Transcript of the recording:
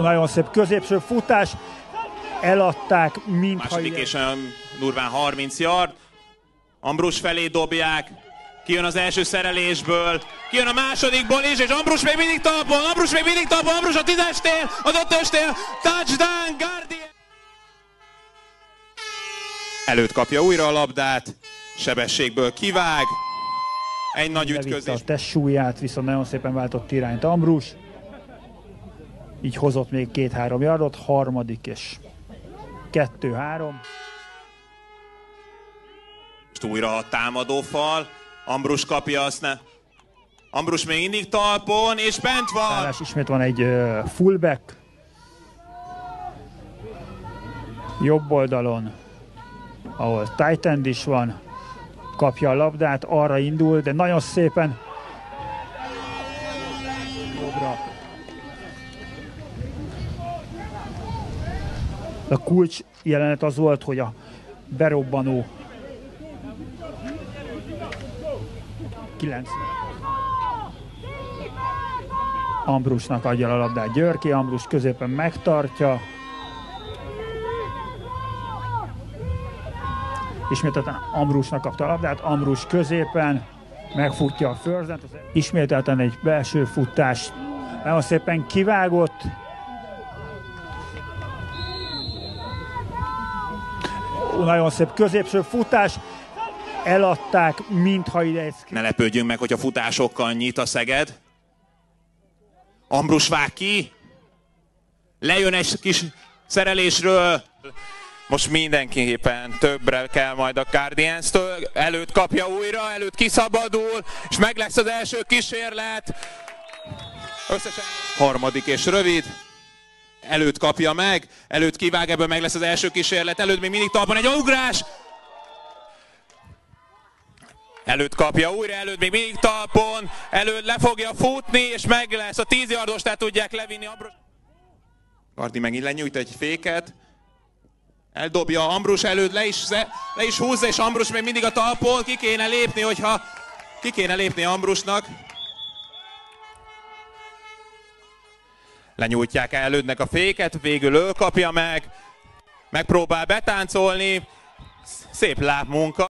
Nagyon szép középső futás, eladták, mintha... Második és olyan durván 30 yard. Ambrus felé dobják, kijön az első szerelésből, kijön a másodikból is, és Ambrus még mindig talpon, Ambrus a 10-esnél, az 5-ösnél, touchdown, Guardian! Előtt kapja újra a labdát, sebességből kivág, egy nagy ütközés. A testsúlyát, viszont nagyon szépen váltott irányt Ambrus. Így hozott még 2-3 yardot, harmadik és 2-3. Most újra a támadófal, Ambrus kapja, azt ne... Ambrus még mindig talpon, és bent van! Ismét van egy fullback. Jobb oldalon, ahol tight end is van, kapja a labdát, arra indul, de nagyon szépen jobbra. A kulcs jelenet az volt, hogy a berobbanó 9 Ambrusnak adja a labdát Györki, Ambrus középen megtartja. Ismételten Ambrusnak kapta a labdát, Ambrus középen megfutja a förzent. Ismételten egy belső futás, nagyon szépen kivágott. Nagyon szép középső futás, eladták, mintha ide... Ne lepődjünk meg, hogy a futásokkal nyit a Szeged. Ambrus vág ki, lejön egy kis szerelésről. Most mindenképpen többre kell majd a Guardians-től. Előtt kapja újra, előtt kiszabadul, és meg lesz az első kísérlet. Összesen harmadik és rövid. Előtt kapja meg, előtt kivág, ebből meg lesz az első kísérlet. Előtt még mindig talpon egy ugrás. Előtt kapja újra, előtt még mindig talpon. Előtt le fogja futni, és meg lesz a 10 yardos, tehát tudják levinni Ambrus. Gardi megint lenyújt egy féket. Eldobja Ambrus előtt, le is húzza, és Ambrus még mindig a talpon. Ki kéne lépni Ambrusnak. Lenyújtják elődnek a féket, végül ő kapja meg. Megpróbál betáncolni. Szép lábmunka.